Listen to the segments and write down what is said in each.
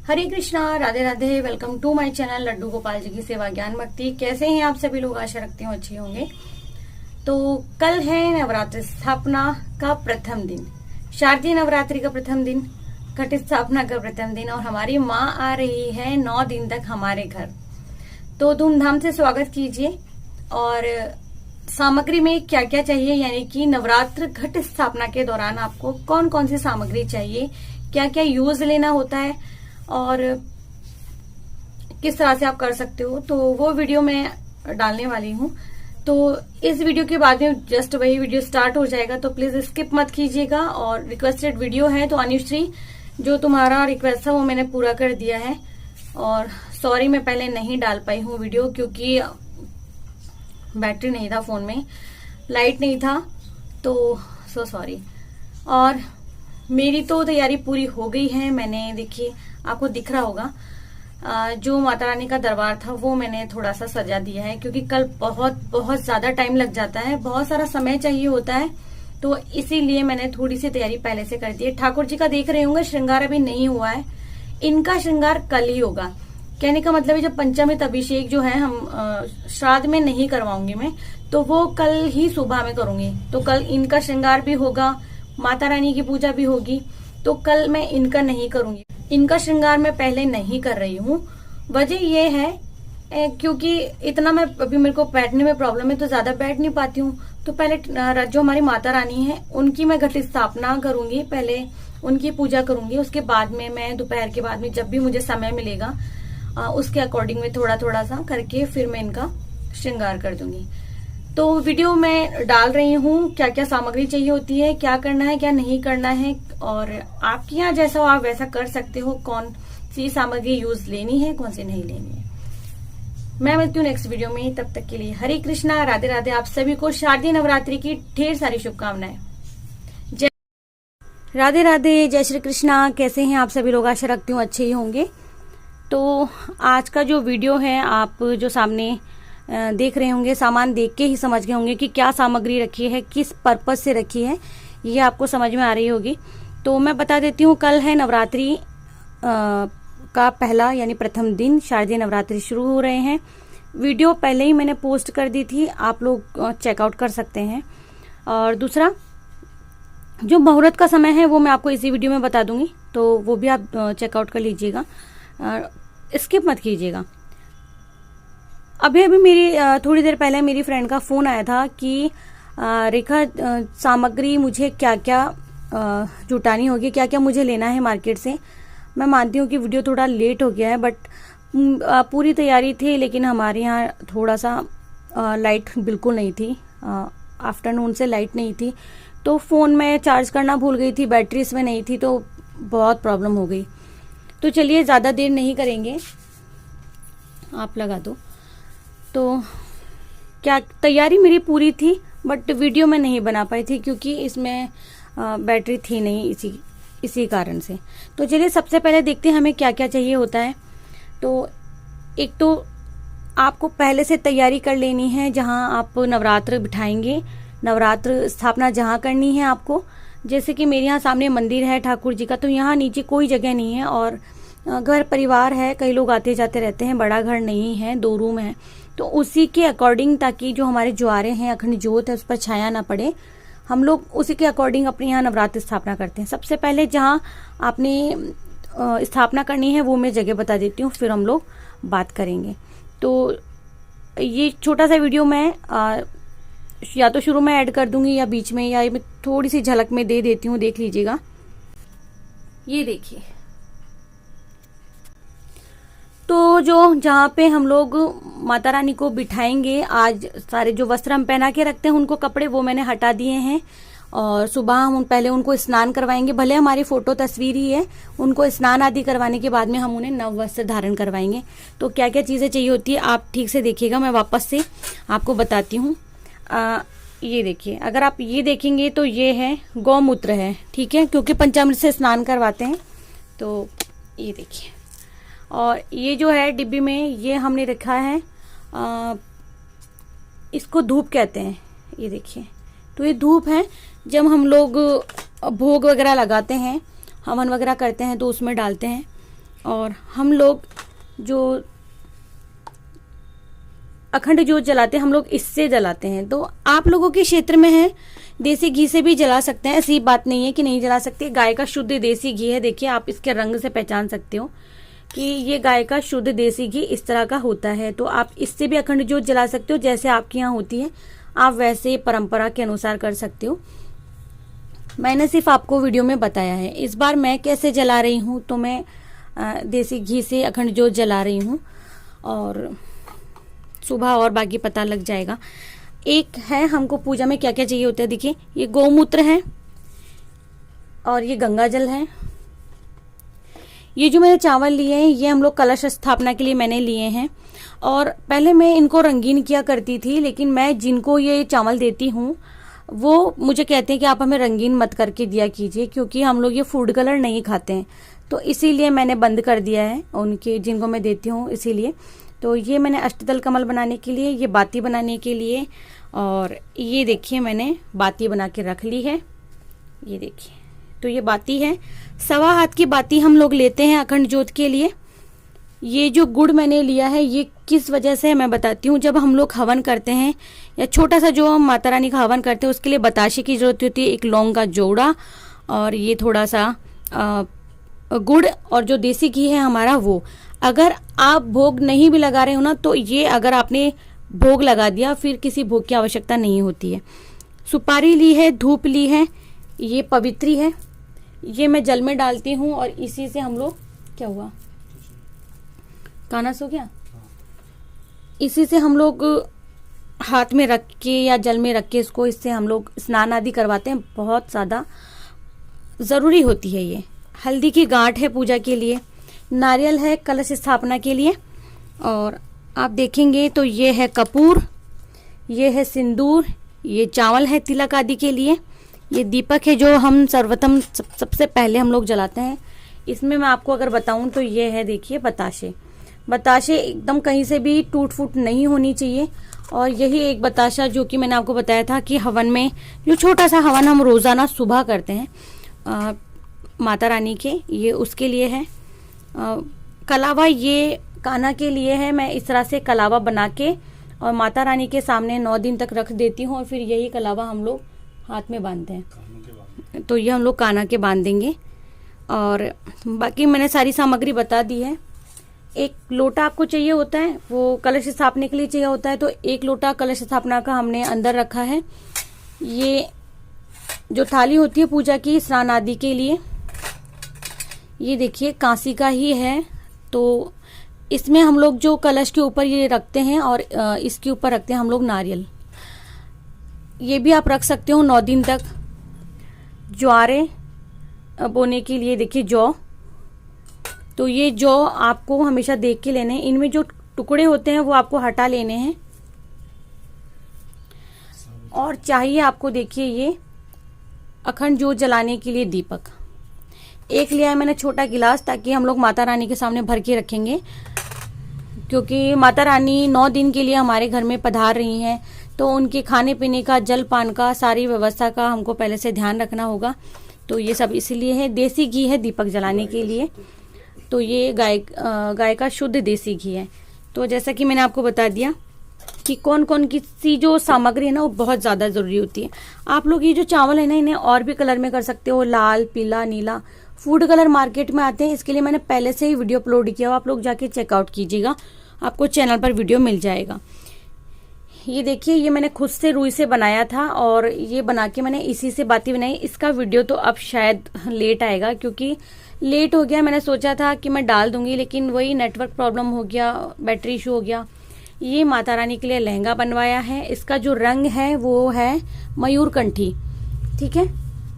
Hare Krishna, Radhe Radhe. Welcome to my channel Laddu Gopal ji की सेवा ज्ञान भक्ति। कैसे हैं आप सभी लोग? आशा रखती हूँ अच्छे होंगे। तो कल है नवरात्रि स्थापना का प्रथम दिन, शारदीय नवरात्रि का प्रथम दिन, घट स्थापना का प्रथम दिन, और हमारी माँ आ रही है 9 दिन तक हमारे घर। तो धूमधाम से स्वागत कीजिए। और सामग्री में क्या क्या चाहिए, यानी कि नवरात्र घट स्थापना के दौरान आपको कौन कौन सी सामग्री चाहिए, क्या क्या यूज लेना होता है और किस तरह से आप कर सकते हो, तो वो वीडियो मैं डालने वाली हूँ। तो इस वीडियो के बाद में जस्ट वही वीडियो स्टार्ट हो जाएगा, तो प्लीज स्किप मत कीजिएगा। और रिक्वेस्टेड वीडियो है, तो अनुश्री जो तुम्हारा रिक्वेस्ट था वो मैंने पूरा कर दिया है। और सॉरी मैं पहले नहीं डाल पाई हूँ वीडियो, क्योंकि बैटरी नहीं था फोन में, लाइट नहीं था, तो सो सॉरी। और मेरी तो तैयारी पूरी हो गई है। मैंने देखिए आपको दिख रहा होगा, जो माता रानी का दरबार था वो मैंने थोड़ा सा सजा दिया है, क्योंकि कल बहुत ज्यादा टाइम लग जाता है, बहुत सारा समय चाहिए होता है, तो इसीलिए मैंने थोड़ी सी तैयारी पहले से कर दी है। ठाकुर जी का देख रहे होंगे श्रृंगार अभी नहीं हुआ है, इनका श्रृंगार कल ही होगा। कहने का मतलब है जब पंचामृत अभिषेक जो है हम श्राद्ध में नहीं करवाऊंगी मैं, तो वो कल ही सुबह में करूंगी। तो कल इनका श्रृंगार भी होगा, माता रानी की पूजा भी होगी, तो कल मैं इनका नहीं करूंगी। इनका श्रृंगार मैं पहले नहीं कर रही हूँ। वजह ये है क्योंकि इतना मैं अभी मेरे को बैठने में प्रॉब्लम है, तो ज्यादा बैठ नहीं पाती हूँ। तो पहले जो हमारी माता रानी है उनकी मैं घट स्थापना करूंगी, पहले उनकी पूजा करूंगी। उसके बाद में मैं दोपहर के बाद में जब भी मुझे समय मिलेगा उसके अकॉर्डिंग में थोड़ा थोड़ा सा करके फिर मैं इनका श्रृंगार कर दूंगी। तो वीडियो में डाल रही हूँ क्या क्या सामग्री चाहिए होती है, क्या करना है क्या नहीं करना है, और आपके यहाँ जैसा हो आप वैसा कर सकते हो, कौन सी सामग्री यूज लेनी है कौन सी नहीं लेनी है। मैं मिलती हूँ नेक्स्ट वीडियो में, तब तक के लिए हरे कृष्णा, राधे राधे। आप सभी को शारदीय नवरात्रि की ढेर सारी शुभकामनाएं। जय राधे राधे, जय श्री कृष्णा। कैसे हैं आप सभी लोग? आशा रखती हूँ अच्छे ही होंगे। तो आज का जो वीडियो है आप जो सामने देख रहे होंगे, सामान देख के ही समझ गए होंगे कि क्या सामग्री रखी है, किस पर्पस से रखी है, ये आपको समझ में आ रही होगी। तो मैं बता देती हूँ, कल है नवरात्रि का पहला यानी प्रथम दिन, शारदीय नवरात्रि शुरू हो रहे हैं। वीडियो पहले ही मैंने पोस्ट कर दी थी, आप लोग चेकआउट कर सकते हैं। और दूसरा जो मुहूर्त का समय है वो मैं आपको इसी वीडियो में बता दूंगी, तो वो भी आप चेकआउट कर लीजिएगा, स्किप मत कीजिएगा। अभी मेरी थोड़ी देर पहले मेरी फ्रेंड का फोन आया था कि रेखा सामग्री मुझे क्या क्या जुटानी होगी, क्या क्या मुझे लेना है मार्केट से। मैं मानती हूँ कि वीडियो थोड़ा लेट हो गया है, बट पूरी तैयारी थी, लेकिन हमारे यहाँ थोड़ा सा लाइट बिल्कुल नहीं थी, आफ्टरनून से लाइट नहीं थी, तो फोन में चार्ज करना भूल गई थी, बैटरी इसमें नहीं थी, तो बहुत प्रॉब्लम हो गई। तो चलिए ज्यादा देर नहीं करेंगे, आप लगा दो। तो क्या तैयारी मेरी पूरी थी, बट वीडियो में नहीं बना पाई थी क्योंकि इसमें बैटरी थी नहीं, इसी कारण से। तो चलिए सबसे पहले देखते हैं हमें क्या क्या चाहिए होता है। तो एक तो आपको पहले से तैयारी कर लेनी है, जहां आप नवरात्र बिठाएंगे, नवरात्र स्थापना जहां करनी है आपको। जैसे कि मेरे यहाँ सामने मंदिर है ठाकुर जी का, तो यहाँ नीचे कोई जगह नहीं है, और घर परिवार है, कई लोग आते जाते रहते हैं, बड़ा घर नहीं है, 2 रूम है, तो उसी के अकॉर्डिंग, ताकि जो हमारे ज्वारे हैं, अखंड ज्योत है, उस पर छाया ना पड़े, हम लोग उसी के अकॉर्डिंग अपने यहाँ नवरात्र स्थापना करते हैं। सबसे पहले जहाँ आपने स्थापना करनी है वो मैं जगह बता देती हूँ, फिर हम लोग बात करेंगे। तो ये छोटा सा वीडियो मैं या तो शुरू में ऐड कर दूंगी या बीच में, या मैं थोड़ी सी झलक में दे देती हूँ, देख लीजिएगा। ये देखिए, तो जहाँ पे हम लोग माता रानी को बिठाएंगे, आज सारे जो वस्त्र हम पहना के रखते हैं उनको कपड़े वो मैंने हटा दिए हैं, और सुबह हम पहले उनको स्नान करवाएंगे, भले हमारी फोटो तस्वीर ही है, उनको स्नान आदि करवाने के बाद में हम उन्हें नव वस्त्र धारण करवाएंगे। तो क्या क्या चीजें चाहिए होती है आप ठीक से देखिएगा, मैं वापस से आपको बताती हूँ। ये देखिए, अगर आप ये देखेंगे तो ये है गौमूत्र है, ठीक है, क्योंकि पंचामृत से स्नान करवाते हैं। तो ये देखिए, और ये जो है डिब्बी में ये हमने रखा है, इसको धूप कहते हैं, ये देखिए। तो ये धूप है, जब हम लोग भोग वगैरह लगाते हैं, हवन वगैरह करते हैं तो उसमें डालते हैं। और हम लोग जो अखंड ज्योत जलाते हैं हम लोग इससे जलाते हैं। तो आप लोगों के क्षेत्र में है देसी घी से भी जला सकते हैं, ऐसी बात नहीं है कि नहीं जला सकते। गाय का शुद्ध देसी घी है, देखिए आप इसके रंग से पहचान सकते हो कि ये गाय का शुद्ध देसी घी इस तरह का होता है। तो आप इससे भी अखंड ज्योत जला सकते हो, जैसे आपके यहाँ होती है आप वैसे परंपरा के अनुसार कर सकते हो। मैंने सिर्फ आपको वीडियो में बताया है। इस बार मैं कैसे जला रही हूँ, तो मैं देसी घी से अखंड ज्योत जला रही हूँ और सुबह और बाकी पता लग जाएगा। एक है हमको पूजा में क्या क्या चाहिए होता है, देखिए ये गौमूत्र है और ये गंगा जल है। ये जो मैंने चावल लिए हैं ये हम लोग कलश स्थापना के लिए मैंने लिए हैं। और पहले मैं इनको रंगीन किया करती थी, लेकिन मैं जिनको ये चावल देती हूँ वो मुझे कहते हैं कि आप हमें रंगीन मत करके दिया कीजिए, क्योंकि हम लोग ये फूड कलर नहीं खाते हैं। तो इसीलिए मैंने बंद कर दिया है उनके जिनको मैं देती हूँ, इसीलिए। तो ये मैंने अष्टदल कमल बनाने के लिए, ये बाती बनाने के लिए, और ये देखिए मैंने बाती बना के रख ली है, ये देखिए। तो ये बाती है, 1.25 हाथ की बाती हम लोग लेते हैं अखंड ज्योत के लिए। ये जो गुड़ मैंने लिया है ये किस वजह से है मैं बताती हूँ। जब हम लोग हवन करते हैं या छोटा सा जो हम माता रानी का हवन करते हैं उसके लिए बताशे की जरूरत होती है, एक लौंग का जोड़ा और ये थोड़ा सा गुड़ और जो देसी घी है हमारा वो। अगर आप भोग नहीं भी लगा रहे हो ना, तो ये अगर आपने भोग लगा दिया फिर किसी भोग की आवश्यकता नहीं होती है। सुपारी ली है, धूप ली है, ये पवित्री है, ये मैं जल में डालती हूँ और इसी से हम लोग, क्या हुआ काना सो गया, इसी से हम लोग हाथ में रख के या जल में रख के इसको, इससे हम लोग स्नान आदि करवाते हैं। बहुत ज़्यादा ज़रूरी होती है ये। हल्दी की गांठ है पूजा के लिए, नारियल है कलश स्थापना के लिए, और आप देखेंगे तो ये है कपूर, ये है सिंदूर, ये चावल है तिलक आदि के लिए, ये दीपक है जो हम सर्वप्रथम सबसे पहले हम लोग जलाते हैं। इसमें मैं आपको अगर बताऊं तो ये है, देखिए बताशे। बताशे एकदम कहीं से भी टूट फूट नहीं होनी चाहिए। और यही एक बताशा जो कि मैंने आपको बताया था कि हवन में, जो छोटा सा हवन हम रोजाना सुबह करते हैं माता रानी के, ये उसके लिए है। कलावा ये कान्हा के लिए है। मैं इस तरह से कलावा बना के और माता रानी के सामने 9 दिन तक रख देती हूँ और फिर यही कलावा हम लोग हाथ में बांधते हैं। तो ये हम लोग कान्हा के बांध देंगे। और बाकी मैंने सारी सामग्री बता दी है। एक लोटा आपको चाहिए होता है, वो कलश स्थापने के लिए चाहिए होता है, तो 1 लोटा कलश स्थापना का हमने अंदर रखा है। ये जो थाली होती है पूजा की स्नान आदि के लिए, ये देखिए कांसी का ही है। तो इसमें हम लोग जो कलश के ऊपर ये रखते हैं और इसके ऊपर रखते हैं हम लोग नारियल। ये भी आप रख सकते हो 9 दिन तक। ज्वारे बोने के लिए देखिए जौ, तो ये जौ आपको हमेशा देख के लेने हैं। इनमें जो टुकड़े होते हैं वो आपको हटा लेने हैं। और चाहिए आपको देखिए ये अखंड ज्योत जलाने के लिए दीपक। एक लिया है मैंने छोटा गिलास, ताकि हम लोग माता रानी के सामने भर के रखेंगे, क्योंकि माता रानी 9 दिन के लिए हमारे घर में पधार रही हैं। तो उनके खाने पीने का, जल पान का, सारी व्यवस्था का हमको पहले से ध्यान रखना होगा। तो ये सब इसीलिए है। देसी घी है दीपक जलाने के लिए, तो ये गाय का शुद्ध देसी घी है। तो जैसा कि मैंने आपको बता दिया कि कौन कौन सी जो सामग्री है ना वो बहुत ज़्यादा ज़रूरी होती है। आप लोग ये जो चावल है ना, इन्हें और भी कलर में कर सकते हो, लाल, पीला, नीला। फूड कलर मार्केट में आते हैं, इसके लिए मैंने पहले से ही वीडियो अपलोड किया हुआ, आप लोग जाके चेकआउट कीजिएगा, आपको चैनल पर वीडियो मिल जाएगा। ये देखिए ये मैंने खुद से रुई से बनाया था और ये बना के मैंने इसी से बाती बनाई। इसका वीडियो तो अब शायद लेट आएगा, क्योंकि लेट हो गया। मैंने सोचा था कि मैं डाल दूंगी, लेकिन वही नेटवर्क प्रॉब्लम हो गया, बैटरी इशू हो गया। ये माता रानी के लिए लहंगा बनवाया है। इसका जो रंग है वो है मयूरकंठी, ठीक है।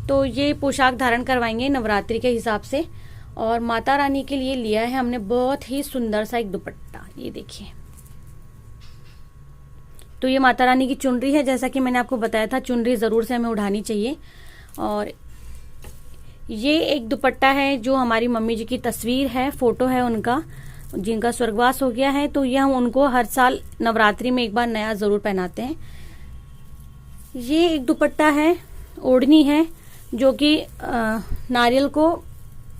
तो ये पोशाक धारण करवाएंगे नवरात्रि के हिसाब से। और माता रानी के लिए लिया है हमने बहुत ही सुंदर सा एक दुपट्टा, ये देखिए। तो ये माता रानी की चुनरी है, जैसा कि मैंने आपको बताया था चुनरी जरूर से हमें उठानी चाहिए। और ये एक दुपट्टा है जो हमारी मम्मी जी की तस्वीर है, फोटो है उनका, जिनका स्वर्गवास हो गया है। तो ये हम उनको हर साल नवरात्रि में एक बार नया जरूर पहनाते हैं। ये एक दुपट्टा है, ओढ़नी है, जो कि नारियल को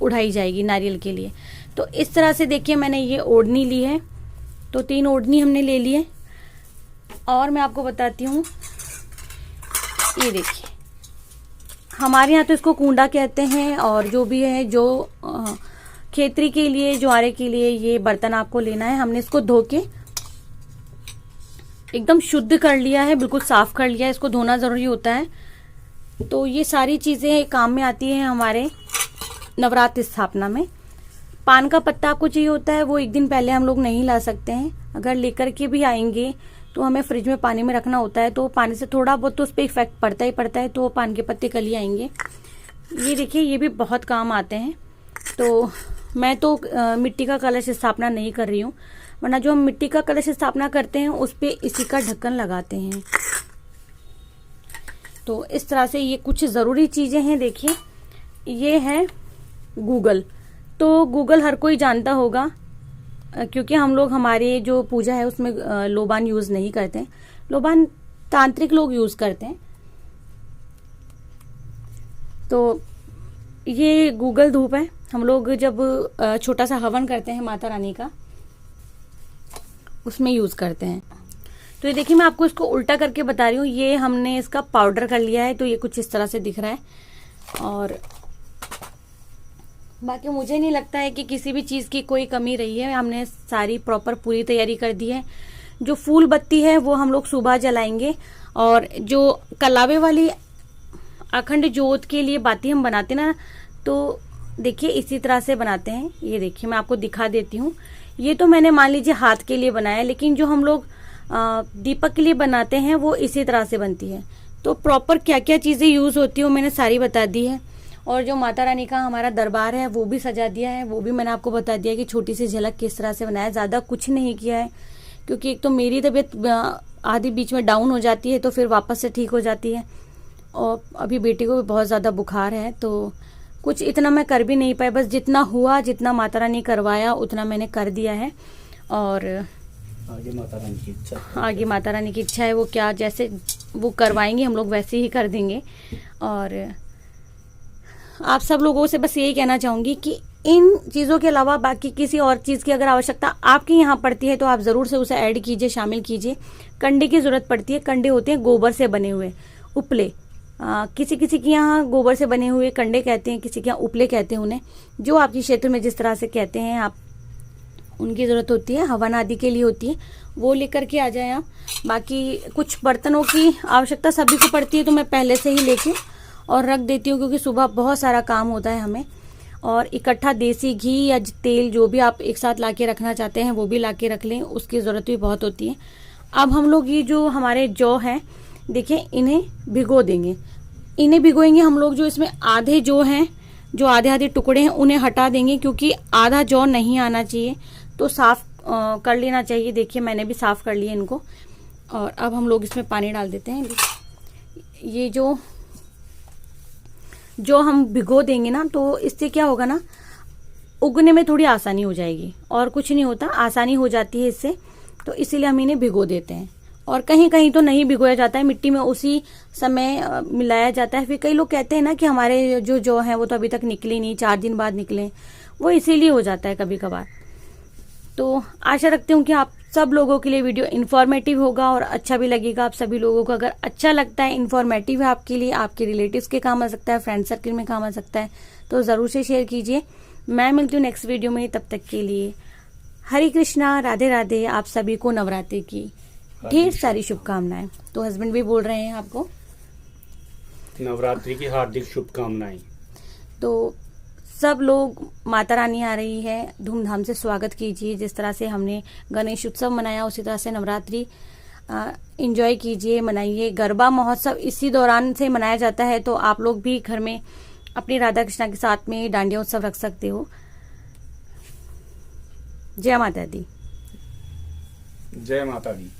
उड़ाई जाएगी, नारियल के लिए। तो इस तरह से देखिए मैंने ये ओढ़नी ली है, तो 3 ओढ़नी हमने ले लिए। और मैं आपको बताती हूँ, ये देखिए हमारे यहाँ तो इसको कूंडा कहते हैं, और जो भी है जो खेतरी के लिए, ज्वारे के लिए ये बर्तन आपको लेना है। हमने इसको धो के एकदम शुद्ध कर लिया है, बिल्कुल साफ कर लिया है। इसको धोना जरूरी होता है। तो ये सारी चीजें काम में आती हैं हमारे नवरात्र स्थापना में। पान का पत्ता आपको चाहिए होता है, वो एक दिन पहले हम लोग नहीं ला सकते हैं। अगर लेकर के भी आएंगे तो हमें फ्रिज में पानी में रखना होता है, तो पानी से थोड़ा बहुत तो उस पर इफेक्ट पड़ता ही पड़ता है, तो पान के पत्ते कल ही आएंगे। ये देखिए ये भी बहुत काम आते हैं। तो मैं तो मिट्टी का कलश स्थापना नहीं कर रही हूँ, वरना जो हम मिट्टी का कलश स्थापना करते हैं उस पे इसी का ढक्कन लगाते हैं। तो इस तरह से ये कुछ जरूरी चीजें हैं। देखिए ये है गूगल, तो गूगल हर कोई जानता होगा, क्योंकि हम लोग हमारे जो पूजा है उसमें लोबान यूज नहीं करते हैं। लोबान तांत्रिक लोग यूज करते हैं। तो ये गूगल धूप है। हम लोग जब छोटा सा हवन करते हैं माता रानी का, उसमें यूज करते हैं। तो ये देखिए मैं आपको इसको उल्टा करके बता रही हूँ। ये हमने इसका पाउडर कर लिया है, तो ये कुछ इस तरह से दिख रहा है। और बाकी मुझे नहीं लगता है कि किसी भी चीज की कोई कमी रही है। हमने सारी प्रॉपर पूरी तैयारी कर दी है। जो फूल बत्ती है वो हम लोग सुबह जलाएंगे, और जो कलावे वाली अखंड ज्योत के लिए बाती हम बनाते ना, तो देखिए इसी तरह से बनाते हैं। ये देखिए मैं आपको दिखा देती हूँ। ये तो मैंने मान लीजिए हाथ के लिए बनाया, लेकिन जो हम लोग दीपक के लिए बनाते हैं वो इसी तरह से बनती है। तो प्रॉपर क्या क्या चीजें यूज होती है वो मैंने सारी बता दी है। और जो माता रानी का हमारा दरबार है वो भी सजा दिया है, वो भी मैंने आपको बता दिया कि छोटी सी झलक किस तरह से बनाया। ज्यादा कुछ नहीं किया है, क्योंकि एक तो मेरी तबीयत आधी बीच में डाउन हो जाती है, तो फिर वापस से ठीक हो जाती है। और अभी बेटी को भी बहुत ज्यादा बुखार है, तो कुछ इतना मैं कर भी नहीं पाई। बस जितना हुआ, जितना माता रानी करवाया उतना मैंने कर दिया है। और आगे माता रानी की इच्छा, आगे माता रानी की इच्छा है, वो क्या जैसे वो करवाएंगे हम लोग वैसे ही कर देंगे। और आप सब लोगों से बस यही कहना चाहूंगी कि इन चीजों के अलावा बाकी किसी और चीज की अगर आवश्यकता आपके यहाँ पड़ती है तो आप जरूर से उसे ऐड कीजिए, शामिल कीजिए। कंडे की जरूरत पड़ती है। कंडे होते हैं गोबर से बने हुए उपले। किसी किसी के यहाँ गोबर से बने हुए कंडे कहते हैं, किसी के यहाँ उपले कहते हैं उन्हें। जो आपके क्षेत्र में जिस तरह से कहते हैं आप, उनकी जरूरत होती है, हवन आदि के लिए होती है, वो लेकर के आ जाए आप। बाकी कुछ बर्तनों की आवश्यकता सभी को पड़ती है, तो मैं पहले से ही लेके और रख देती हूँ, क्योंकि सुबह बहुत सारा काम होता है हमें। और इकट्ठा देसी घी या तेल जो भी आप एक साथ लाके रखना चाहते हैं वो भी लाके रख लें, उसकी जरूरत भी बहुत होती है। अब हम लोग ये जो हमारे जौ हैं, देखिए इन्हें भिगो देंगे। इन्हें भिगोएंगे हम लोग। जो इसमें आधे जौ हैं, जो आधे आधे टुकड़े हैं, उन्हें हटा देंगे, क्योंकि आधा जौ नहीं आना चाहिए, तो साफ कर लेना चाहिए। देखिए मैंने भी साफ कर लिया इनको। और अब हम लोग इसमें पानी डाल देते हैं। ये जो हम भिगो देंगे ना, तो इससे क्या होगा ना, उगने में थोड़ी आसानी हो जाएगी। और कुछ नहीं होता, आसानी हो जाती है इससे। तो इसीलिए हम इन्हें भिगो देते हैं। और कहीं कहीं तो नहीं भिगोया जाता है, मिट्टी में उसी समय मिलाया जाता है। फिर कई लोग कहते हैं ना कि हमारे जो जौ है वो तो अभी तक निकले नहीं, 4 दिन बाद निकले। वो इसीलिए हो जाता है कभी कभार। तो आशा रखती हूँ कि आप सब लोगों के लिए वीडियो इन्फॉर्मेटिव होगा और अच्छा भी लगेगा आप सभी लोगों को। अगर अच्छा लगता है, इन्फॉर्मेटिव है आपके लिए, आपके रिलेटिव्स के काम आ सकता है, फ्रेंड सर्कल में काम आ सकता है, तो जरूर से शेयर कीजिए। मैं मिलती हूँ नेक्स्ट वीडियो में। तब तक के लिए हरे कृष्णा, राधे राधे। आप सभी को नवरात्रि की ढेर सारी शुभकामनाएं। तो हस्बैंड भी बोल रहे हैं आपको नवरात्रि की हार्दिक शुभकामनाएं। तो सब लोग, माता रानी आ रही है, धूमधाम से स्वागत कीजिए। जिस तरह से हमने गणेश उत्सव मनाया उसी तरह से नवरात्रि एंजॉय कीजिए, मनाइए। गरबा महोत्सव इसी दौरान से मनाया जाता है, तो आप लोग भी घर में अपनी राधा कृष्णा के साथ में डांडिया उत्सव रख सकते हो। जय माता दी। जय माता दी।